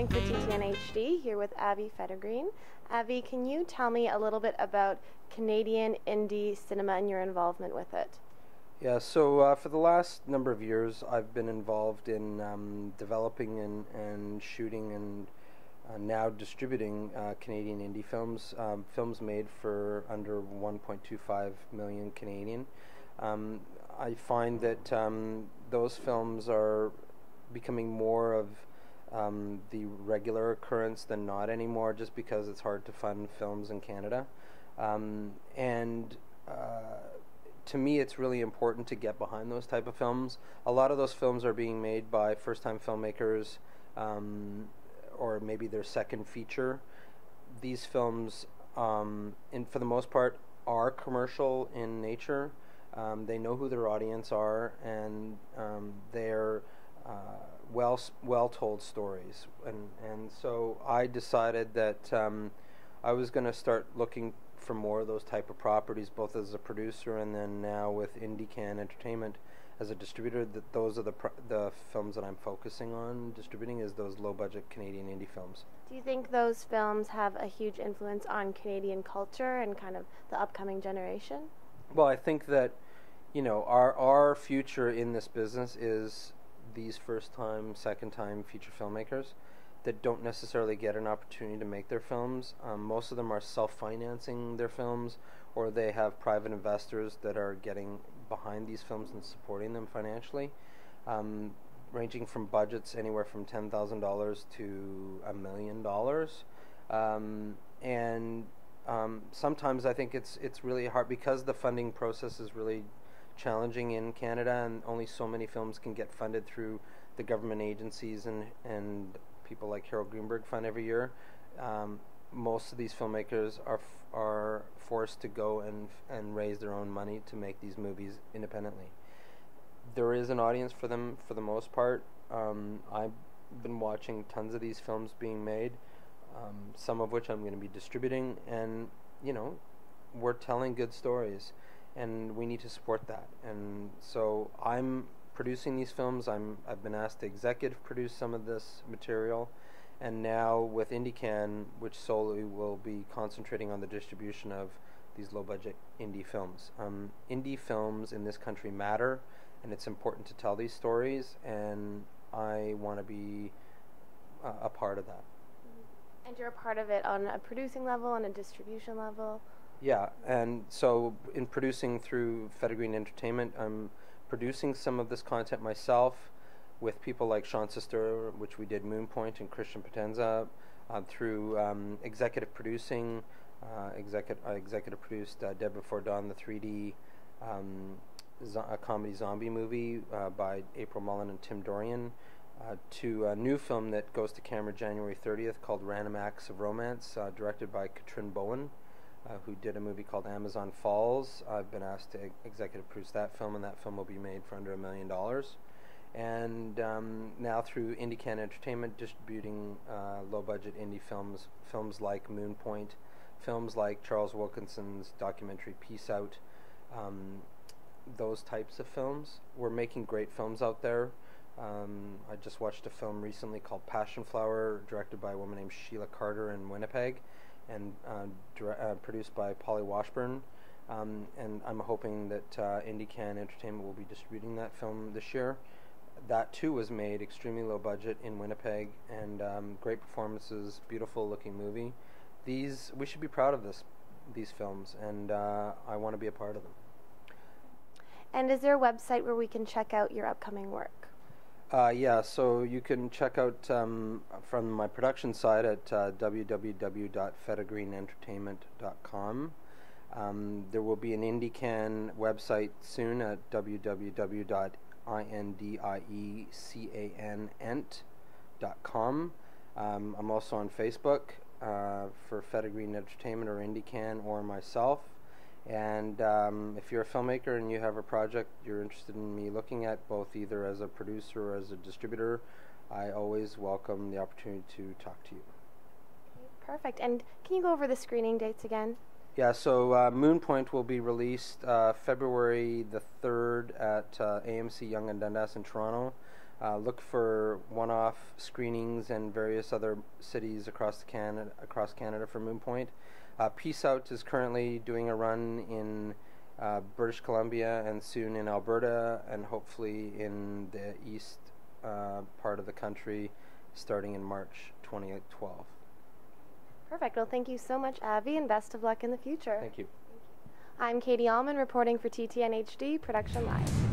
reporting for TTN-HD here with Avi FEDERGREEN. Avi, can you tell me a little bit about Canadian indie cinema and your involvement with it? Yeah, so for the last number of years I've been involved in developing and shooting and now distributing Canadian indie films, films made for under 1.25 million Canadian. I find that those films are becoming more of the regular occurrence than not anymore, just because it's hard to fund films in Canada. To me, it's really important to get behind those type of films. A lot of those films are being made by first-time filmmakers, or maybe their second feature. These films, for the most part, are commercial in nature. They know who their audience are, and they're well told stories. And so I decided that I was going to start looking for more of those type of properties, both as a producer and then now with IndieCan Entertainment as a distributor. That those are the films that I'm focusing on distributing, is those low-budget Canadian indie films. Do you think those films have a huge influence on Canadian culture and kind of the upcoming generation? Well, I think that, you know, our future in this business is these first-time, second-time feature filmmakers that don't necessarily get an opportunity to make their films. Most of them are self-financing their films, or they have private investors that are getting behind these films and supporting them financially, ranging from budgets anywhere from $10,000 to $1 million. Sometimes I think it's really hard because the funding process is really challenging in Canada, and only so many films can get funded through the government agencies and people like Harold Greenberg Fund every year. Most of these filmmakers are forced to go and raise their own money to make these movies independently. There is an audience for them for the most part. I've been watching tons of these films being made, some of which I'm going to be distributing, and you know, we're telling good stories, and we need to support that. And so I'm producing these films. I've been asked to executive produce some of this material, and now with IndieCan, which solely will be concentrating on the distribution of these low-budget indie films. Indie films in this country matter, and it's important to tell these stories, and I want to be a part of that. And you're a part of it on a producing level, on a distribution level? Yeah, and so in producing through FEDERGREEN Entertainment, I'm producing some of this content myself with people like Sean Sister, which we did MOONPOINT, and Christian Potenza, through executive producing. Executive produced Dead Before Dawn, the 3D a comedy zombie movie by April Mullen and Tim Dorian, to a new film that goes to camera January 30th called Random Acts of Romance, directed by Katrin Bowen, who did a movie called Amazon Falls. I've been asked to executive produce that film, and that film will be made for under $1 million. And now through IndieCan Entertainment, distributing low-budget indie films, films like MOONPOINT, films like Charles Wilkinson's documentary Peace Out, those types of films. We're making great films out there. I just watched a film recently called Passion Flower, directed by a woman named Sheila Carter in Winnipeg, and produced by Polly Washburn. And I'm hoping that IndieCan Entertainment will be distributing that film this year. That too was made extremely low budget in Winnipeg, and great performances, beautiful looking movie. We should be proud of these films, and I want to be a part of them. And is there a website where we can check out your upcoming work? Yeah, so you can check out from my production side at www.federgreenentertainment.com. There will be an IndieCan website soon at www.indiecanent.com. I'm also on Facebook for FEDERGREEN Entertainment or IndieCan or myself. And if you're a filmmaker and you have a project you're interested in me looking at, both either as a producer or as a distributor, I always welcome the opportunity to talk to you. Okay, perfect. And can you go over the screening dates again? Yeah, so MOONPOINT will be released February the 3rd at AMC Yonge and Dundas in Toronto. look for one-off screenings in various other cities across Canada for MOONPOINT. Peace Out is currently doing a run in British Columbia and soon in Alberta, and hopefully in the east part of the country starting in March 2012. Perfect. Well, thank you so much, Avi, and best of luck in the future. Thank you. I'm Katie UHLMANN reporting for TTN-HD Production Live.